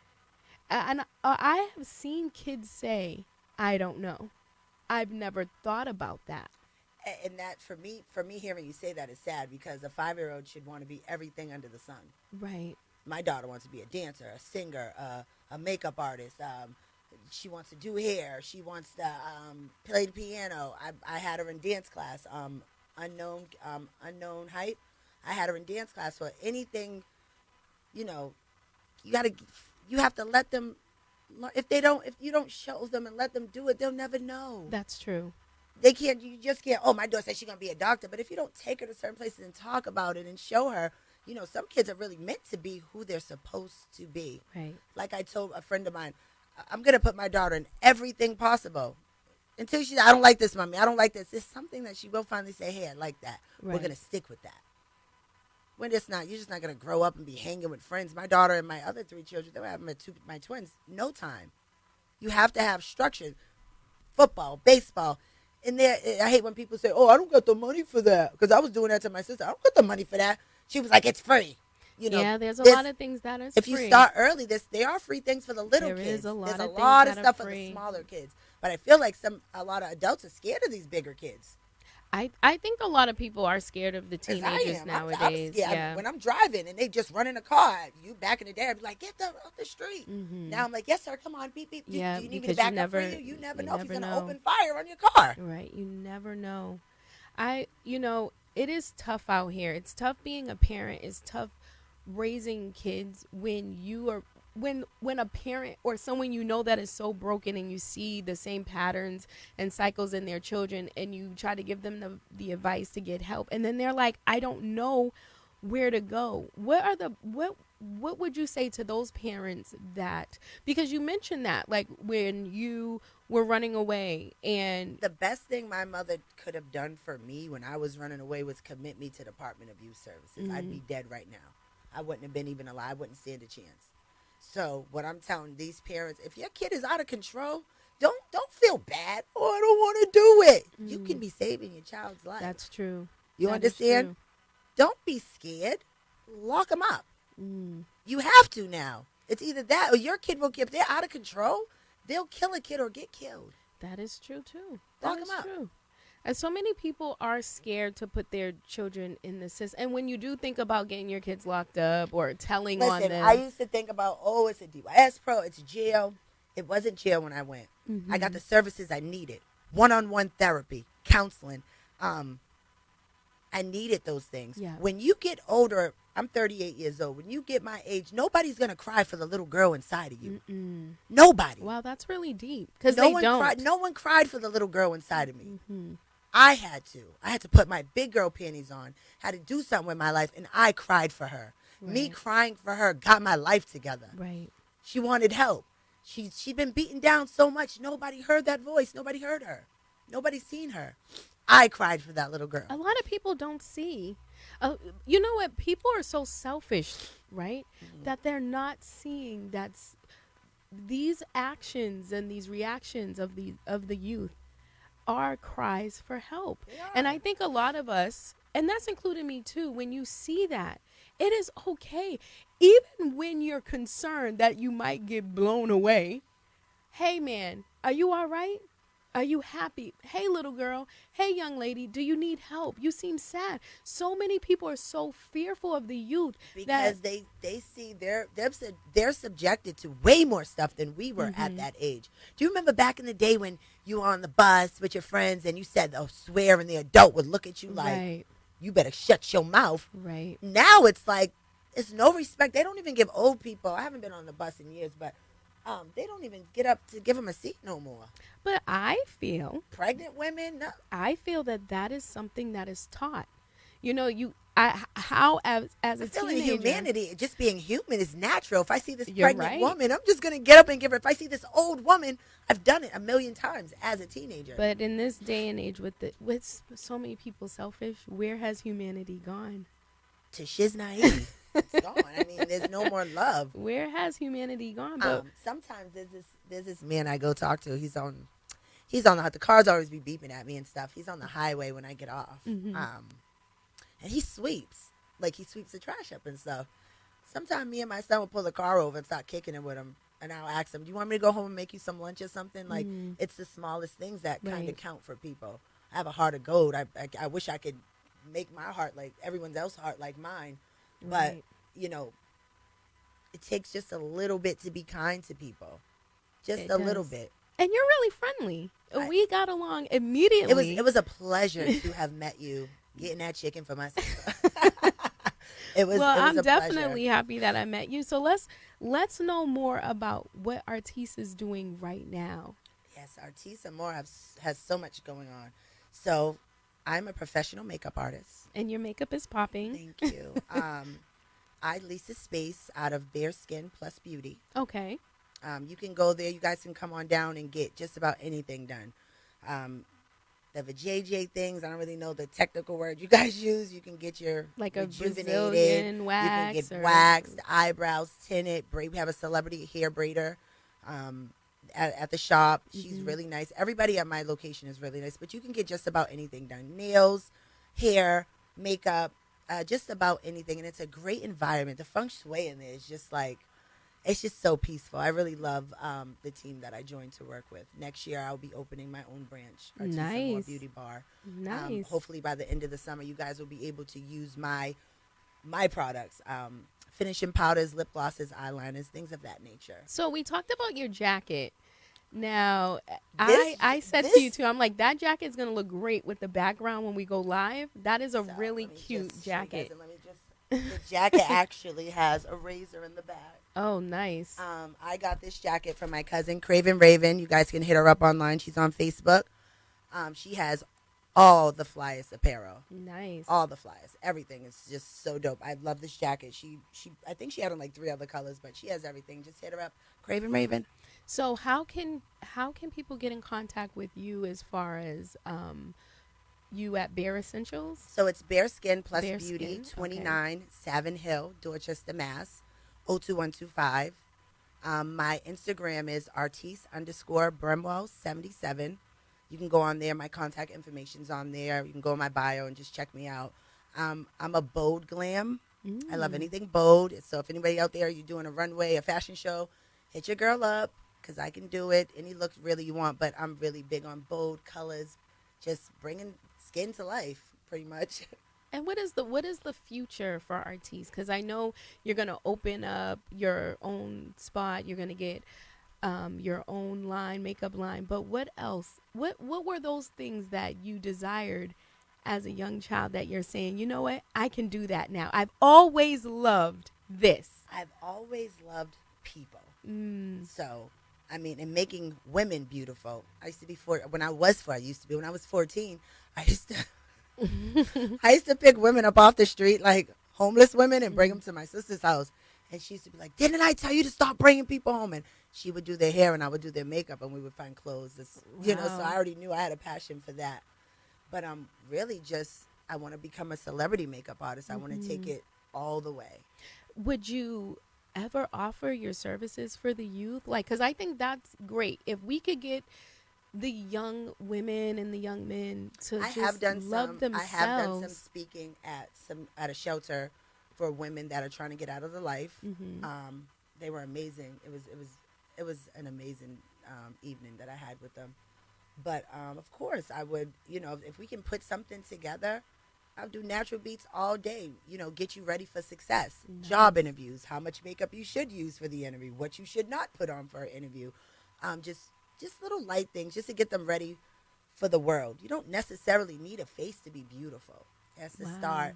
And I have seen kids say, I don't know. I've never thought about that. And that, for me, hearing you say that is sad, because a 5-year-old should want to be everything under the sun. Right. My daughter wants to be a dancer, a singer, a makeup artist. She wants to do hair. She wants to play the piano. I had her in dance class, unknown height. I had her in dance class for anything. You have to let them. If you don't show them and let them do it, they'll never know. That's true. They can't. You just can't. Oh, my daughter said she's gonna be a doctor, but if you don't take her to certain places and talk about it and show her. Some kids are really meant to be who they're supposed to be. Right. Like I told a friend of mine, I'm going to put my daughter in everything possible. Until she says, I don't like this, Mommy. I don't like this. It's something that she will finally say, hey, I like that. Right. We're going to stick with that. When it's not, you're just not going to grow up and be hanging with friends. My daughter and my other 3 children, they were having my twins, no time. You have to have structure. Football, baseball. And I hate when people say, oh, I don't got the money for that. Because I was doing that to my sister. I don't got the money for that. She was like, it's free. Yeah, there's a lot of things that are free. If you start early, there are free things for the little kids. There's a lot of stuff for the smaller kids. But I feel like a lot of adults are scared of these bigger kids. I think a lot of people are scared of the teenagers nowadays. Yeah. When I'm driving and they just run in a car, back in the day, I'd be like, get them off the street. Mm-hmm. Now I'm like, yes, sir, come on, beep, beep. Yeah, do you need me to back up for you? You never know if he's going to open fire on your car. Right, you never know. It is tough out here. It's tough being a parent. It's tough raising kids when a parent or someone that is so broken and you see the same patterns and cycles in their children and you try to give them the advice to get help. And then they're like, I don't know where to go. What what would you say to those parents that, because you mentioned that, like when you were running away, and the best thing my mother could have done for me when I was running away was commit me to Department of Youth Services. I'd be dead right now. I wouldn't have been even alive. I wouldn't stand a chance. So what I'm telling these parents, if your kid is out of control, don't feel bad. Oh, I don't want to do it. You can be saving your child's life. That's true. You That is understand? true. Don't be scared. Lock them up. You have to now. It's either that or your kid will get, if they're out of control, they'll kill a kid or get killed. That is true too. Lock That is 'em up. true. And so many people are scared to put their children in the system. And when you do think about getting your kids locked up or telling on Listen, them, I used to think about, oh, it's a DYS pro, it's jail. It wasn't jail when I went. I got the services I needed. One-on-one therapy, counseling. I needed those things. Yeah. When you get older, I'm 38 years old. When you get my age, nobody's going to cry for the little girl inside of you. Nobody. wow, that's really deep, because No they one don't. cried. No one cried for the little girl inside of me. I had to. I had to put my big girl panties on, had to do something with my life, and I cried for her. Me Right. crying for her got my life together. Right. She wanted help. She'd been beaten down so much. Nobody heard that voice. Nobody heard her. Nobody seen her. I cried for that little girl. A lot of people don't see. You know what? People are so selfish, right? That they're not seeing these actions and these reactions of the youth are cries for help. And I think a lot of us, and that's including me too, when you see that, it is okay. Even when you're concerned that you might get blown away. Hey man, are you all right? Are you happy? Hey little girl, hey young lady, do you need help? You seem sad. So many people are so fearful of the youth Because they see they're subjected to way more stuff than we were at that age. Do you remember back in the day when you were on the bus with your friends and you said, oh, swear, and the adult would look at you like, right, you better shut your mouth. right. Now it's like, it's no respect. They don't even give old people, I haven't been on the bus in years, but they don't even get up to give them a seat no more. But I feel Pregnant women, no. that is something that is taught. You know, how as a Feeling teenager, humanity, just being human is natural. If I see this You're pregnant right. woman, I'm just going to get up and give her. If I see this old woman, I've done it a million times as a teenager. But in this day and age, with so many people selfish, where has humanity gone? To ''𝑗'𝑧 it's gone. I mean, there's no more love. Where has humanity gone? But Sometimes there's this man I go talk to. He's on the cars always be beeping at me and stuff. He's on the highway when I get off. And he sweeps. Like, he sweeps the trash up and stuff. Sometimes me and my son will pull the car over and start kicking it with him. And I'll ask him, do you want me to go home and make you some lunch or something? Like, it's the smallest things that kind of Right. count for people. I have a heart of gold. I wish I could make my heart like everyone else's heart like mine. But, Right. you know, it takes just a little bit to be kind to people. Just It a little does. bit. and you're really friendly. We got along immediately. It was a pleasure to have met you, getting that chicken for my sister. It was I'm a definitely pleasure. happy that I met you. So let's know more about what Artiste is doing right now. Yes, Artiste Amore has so much going on. So I'm a professional makeup artist. And your makeup is popping. Thank you. I lease a space out of Bare Skin Plus Beauty. Okay. You can go there. You guys can come on down and get just about anything done. The vajayjay things, I don't really know the technical word you guys use. You can get your Like a rejuvenated. Brazilian wax. You can get or- waxed, eyebrows tinted. We have a celebrity hair braider at the shop. She's really nice. Everybody at my location is really nice. But you can get just about anything done. Nails, hair, makeup, just about anything. And it's a great environment. The feng shui in there is just like, it's just so peaceful. I really love the team that I joined to work with. Next year, I'll be opening my own branch, Artiste Amore Nice. Beauty Bar. Nice. Hopefully, by the end of the summer, you guys will be able to use my products, finishing powders, lip glosses, eyeliners, things of that nature. So we talked about your jacket. Now, This- I said to this- you too, I'm like, that jacket's going to look great with the background when we go live. That is a So, really let me cute just show you guys, jacket. and let me the jacket actually has a razor in the back. Oh, nice. I got this jacket from my cousin, Craven Raven. You guys can hit her up online. She's on Facebook. She has all the flyest apparel. Nice. All the flyers, everything is just so dope. I love this jacket. She I think she had on like 3 other colors, but she has everything. Just hit her up, Craven Raven. So how can people get in contact with you as far as you at Bare Essentials? So it's Bare Skin Plus Bare Beauty, Skin, 29 Savin Hill, Dorchester, Mass. 02125. My Instagram is artiste_Brimwell77. You can go on there. My contact information's on there. You can go in my bio and just check me out. I'm a bold glam. I love anything bold. So if anybody out there, you're doing a runway, a fashion show, hit your girl up because I can do it. Any look really you want, but I'm really big on bold colors, just bringing skin to life, pretty much. And what is the future for Artiste? Because I know you're gonna open up your own spot. You're gonna get your own makeup line. But what else? What were those things that you desired as a young child that you're saying, you know what, I can do that now? I've always loved this. I've always loved people. So, I mean, and making women beautiful. I used to be when I was 14, I used to I used to pick women up off the street, like homeless women, and bring them to my sister's house. And she used to be like, didn't I tell you to stop bringing people home? And she would do their hair and I would do their makeup, and we would find clothes. You know, so I already knew I had a passion for that. But I'm really I want to become a celebrity makeup artist. I want to take it all the way. Would you ever offer your services for the youth? Like, because I think that's great. If we could get the young women and the young men to love themselves. I have done some speaking at a shelter for women that are trying to get out of the life. They were amazing. It was an amazing evening that I had with them. But of course, I would, if we can put something together, I'll do natural beats all day. Get you ready for success. Nice. Job interviews, how much makeup you should use for the interview, what you should not put on for an interview. Just little light things just to get them ready for the world. You don't necessarily need a face to be beautiful. It has to start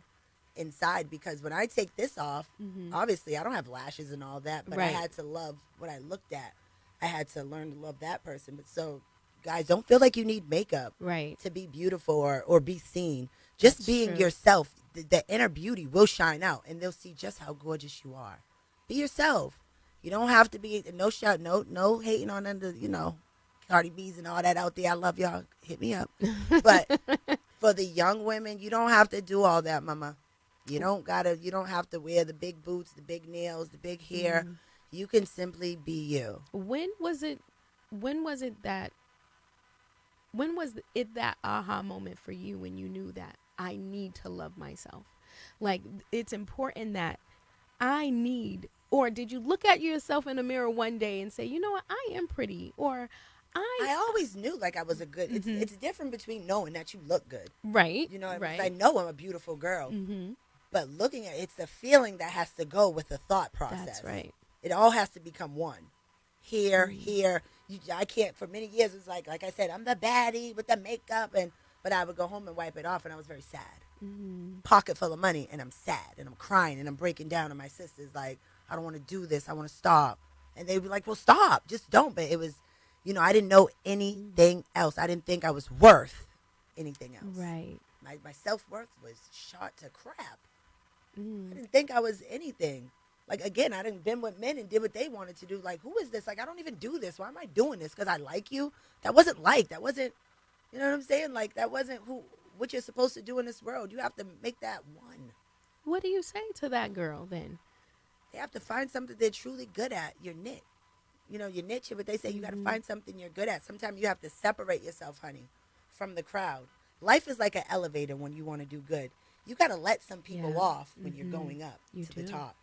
inside, because when I take this off, obviously I don't have lashes and all that, but I had to love what I looked at. I had to learn to love that person. But so, guys, don't feel like you need makeup to be beautiful or be seen. Just being yourself, the inner beauty will shine out, and they'll see just how gorgeous you are. Be yourself. You don't have to be no hating on Cardi B's and all that out there. I love y'all. Hit me up. But for the young women, you don't have to do all that, mama. You don't have to wear the big boots, the big nails, the big hair. You can simply be you. When was it that aha moment for you when you knew that I need to love myself? Like, it's important that or did you look at yourself in the mirror one day and say, you know what, I am pretty? Or I always knew like I was a good, it's different between knowing that you look good. Right. I know I'm a beautiful girl. But looking at it's the feeling that has to go with the thought process. That's right. It all has to become one. Here. I can't, for many years, it's like I said, I'm the baddie with the makeup, but I would go home and wipe it off, and I was very sad. Pocket full of money, and I'm sad, and I'm crying, and I'm breaking down, and my sister's like, I don't want to do this, I want to stop. And they'd be like, well, stop, just don't. But it was, I didn't know anything else. I didn't think I was worth anything else. Right. My self-worth was shot to crap. I didn't think I was anything. Like, again, I didn't been with men and did what they wanted to do. Like, who is this? Like, I don't even do this. Why am I doing this? Because I like you? That wasn't, you know what I'm saying? Like, that wasn't what you're supposed to do in this world. You have to make that one. What do you say to that girl then? They have to find something they're truly good at, your niche. Your niche, but they say you got to find something you're good at. Sometimes you have to separate yourself, honey, from the crowd. Life is like an elevator when you want to do good. You got to let some people off when you're going up to the top.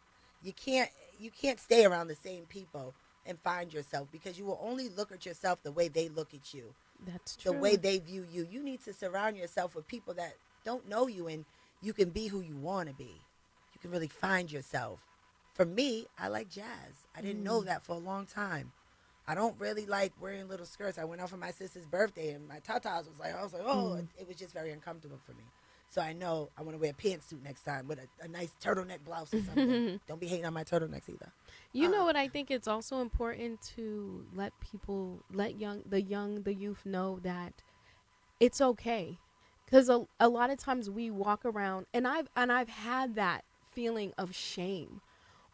You can't stay around the same people and find yourself, because you will only look at yourself the way they look at you. That's true. The way they view you. You need to surround yourself with people that don't know you, and you can be who you want to be. You can really find yourself. For me, I like jazz. I didn't know that for a long time. I don't really like wearing little skirts. I went out for my sister's birthday, and my tatas I was like, it was just very uncomfortable for me. So I know I want to wear a pantsuit next time with a nice turtleneck blouse or something. Don't be hating on my turtlenecks either. You know what? I think it's also important to let the youth know that it's okay. Because a lot of times we walk around, and I've had that feeling of shame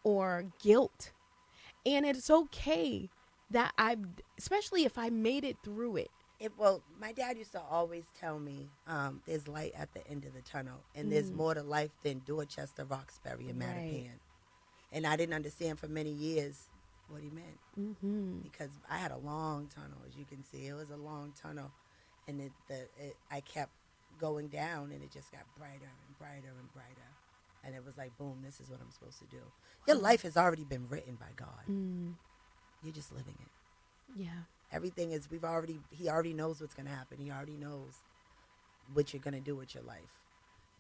or guilt, and it's okay that especially if I made it through it. Well, my dad used to always tell me, there's light at the end of the tunnel, and there's more to life than Dorchester, Roxbury, and Mattapan. And I didn't understand for many years what he meant, because I had a long tunnel, as you can see. It was a long tunnel, and I kept going down, and it just got brighter and brighter and brighter. And it was like, boom, this is what I'm supposed to do. Your life has already been written by God. You're just living it. Yeah. Everything is, he already knows what's going to happen. He already knows what you're going to do with your life.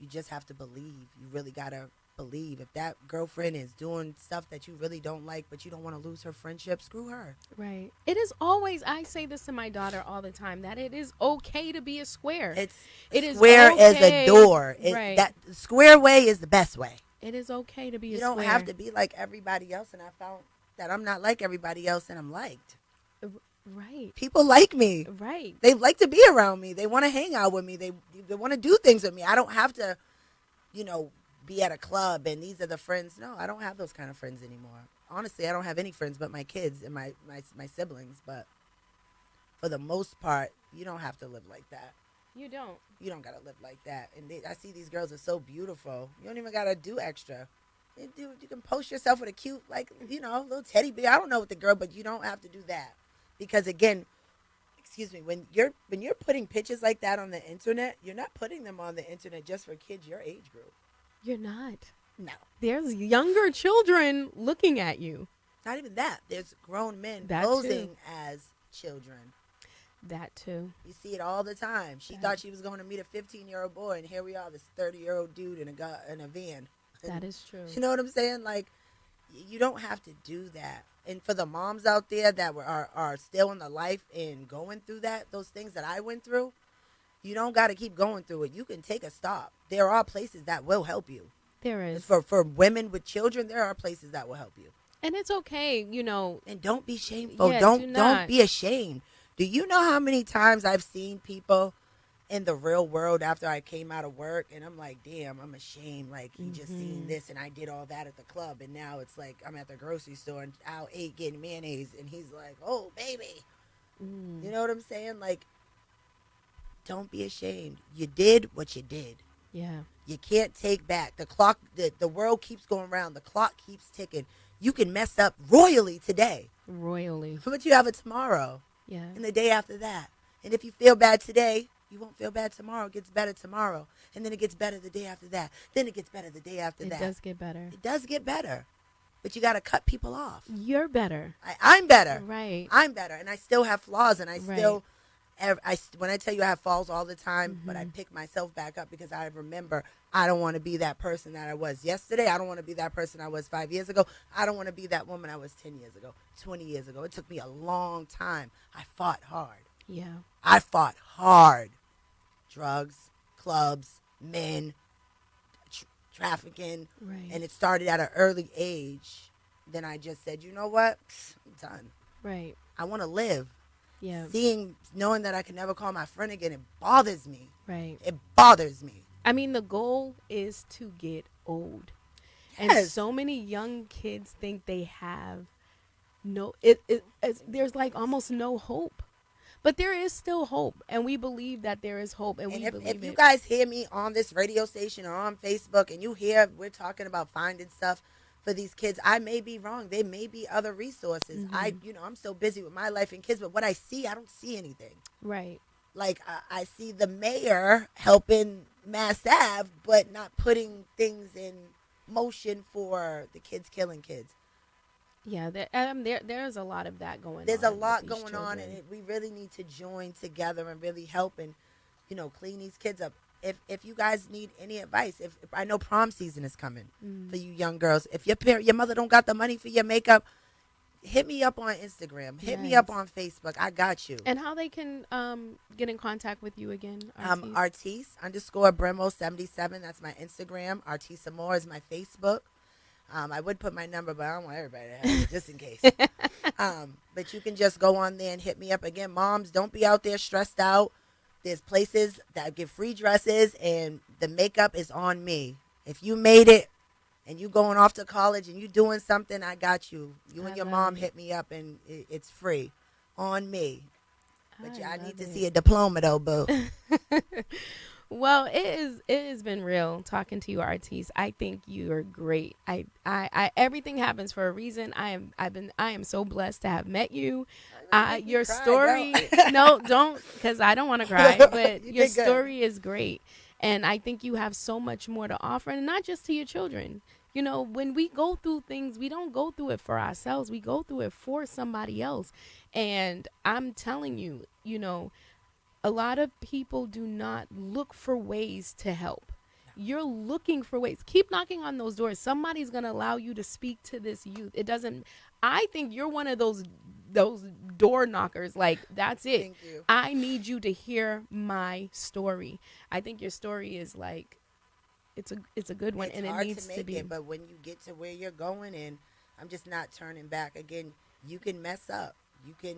You just have to believe. You really got to believe. If that girlfriend is doing stuff that you really don't like, but you don't want to lose her friendship, screw her. Right. It is always, I say this to my daughter all the time, that it is okay to be a square. It is square okay. as a door. Right. That square way is the best way. It is okay to be you a don't square. have to be like everybody else, and I found that I'm not like everybody else, and I'm liked. Right. People like me. Right. They like to be around me. They want to hang out with me. They want to do things with me. I don't have to, be at a club and these are the friends. No, I don't have those kind of friends anymore. Honestly, I don't have any friends but my kids and my siblings. But for the most part, you don't have to live like that. You don't. You don't got to live like that. And I see these girls are so beautiful. You don't even got to do extra. You can post yourself with a cute, little teddy bear. I don't know what the girl, but you don't have to do that. Because again, excuse me, when you're putting pictures like that on the internet, you're not putting them on the internet just for kids your age group. You're not. No. There's younger children looking at you. Not even that. There's grown men That posing too. as children. That too. You see it all the time. She thought she was going to meet a 15-year-old boy, and here we are, this 30-year-old dude in a van. That is true. You know what I'm saying? Like, you don't have to do that. And for the moms out there that are still in the life and going through those things that I went through, you don't got to keep going through it. You can take a stop. There are places that will help you. There is. For women with children, there are places that will help you. And it's okay, And don't be shameful. Yeah, don't be ashamed. Do you know how many times I've seen people in the real world after I came out of work, and I'm like, damn, I'm ashamed. Like, he just seen this, and I did all that at the club, and now it's like I'm at the grocery store and aisle 8 getting mayonnaise, and he's like, oh, baby. You know what I'm saying? Like, don't be ashamed. You did what you did. Yeah. You can't take back. The clock, the world keeps going around. The clock keeps ticking. You can mess up royally today. Royally. But you have it tomorrow. Yeah. And the day after that. And if you feel bad today, you won't feel bad tomorrow. It gets better tomorrow. And then it gets better the day after that. Then it gets better the day after that. It does get better. It does get better. But you got to cut people off. You're better. I'm better. Right. I'm better. And I still have flaws. And I Right. still, when I tell you I have falls all the time, but I pick myself back up because I remember I don't want to be that person that I was yesterday. I don't want to be that person I was 5 years ago. I don't want to be that woman I was 10 years ago, 20 years ago. It took me a long time. I fought hard. Yeah. I fought hard. Drugs, clubs, men, trafficking. Right. And it started at an early age. Then I just said, you know what? I'm done. Right. I want to live. Yeah. Knowing that I can never call my friend again, it bothers me. Right. It bothers me. I mean, the goal is to get old. Yes. And so many young kids think they have there's like almost no hope. But there is still hope, and we believe that there is hope, and we believe if you guys hear me on this radio station or on Facebook, and you hear we're talking about finding stuff for these kids, I may be wrong. There may be other resources. I'm so busy with my life and kids, but what I see, I don't see anything. Right. Like I see the mayor helping Mass Ave, but not putting things in motion for the kids killing kids. Yeah, there's a lot of that going on. There's a lot with these going on, children. and we really need to join together and really help and, clean these kids up. If you guys need any advice, if I know prom season is coming for you young girls. If your mother don't got the money for your makeup, hit me up on Instagram. Hit me up on Facebook. I got you. And how they can get in contact with you again? Artis_Bremo77. That's my Instagram. Artis Amore is my Facebook. I would put my number, but I don't want everybody to have it, just in case. But you can just go on there and hit me up again. Moms, don't be out there stressed out. there's places that give free dresses, and the makeup is on me. If you made it and you going off to college and you doing something, I got you. You and your mom hit me up, and it's free on me. But I need to see a diploma though, boo. Well, it has been real talking to you, Artiste. I think you are great. I everything happens for a reason. I am so blessed to have met you. Your story, no, don't, because I don't want to cry. But your story is great, and I think you have so much more to offer, and not just to your children. You know, when we go through things, we don't go through it for ourselves. We go through it for somebody else. And I'm telling you, you know, a lot of people do not look for ways to help. You're looking for ways. Keep knocking on those doors. Somebody's going to allow you to speak to this youth. It doesn't, I think you're one of those door knockers. Like, that's it. Thank you. I need you to hear my story. I think your story is like, it's a good one, and it needs to be. But when you get to where you're going, and I'm just not turning back. Again, you can mess up. You can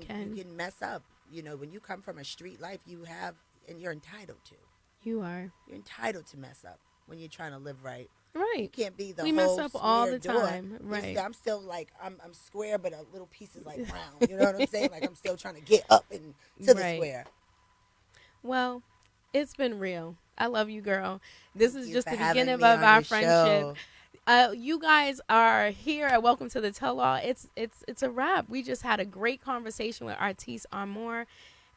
mess up. You know, when you come from a street life, you have, and you're entitled to. You are. You're entitled to mess up when you're trying to live right. Right. You can't be the we whole mess up all the square door. time. Right. I'm still like, I'm square, but a little piece is like round. You know what I'm saying? Like, I'm still trying to get up and to the square. Well, it's been real. I love you, girl. This is just the beginning of our friendship. You guys are here at Welcome to the Tell-All. It's a wrap. We just had a great conversation with Artiste Armour,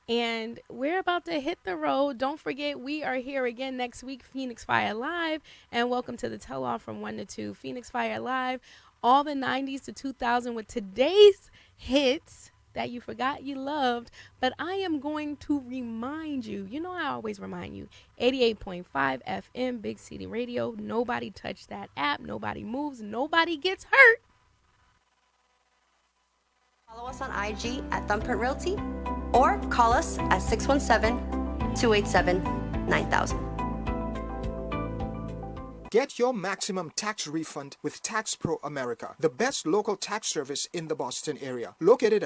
and we're about to hit the road. Don't forget, we are here again next week, Phoenix Fire Live, and Welcome to the Tell-All from 1 to 2. Phoenix Fire Live, all the 90s to 2000 with today's hits that you forgot you loved. But I am going to remind you, you know I always remind you, 88.5 FM, Big City Radio. Nobody touched that app. Nobody moves. Nobody gets hurt. Follow us on IG at Thumbprint Realty or call us at 617-287-9000. Get your maximum tax refund with Tax Pro America, the best local tax service in the Boston area. Located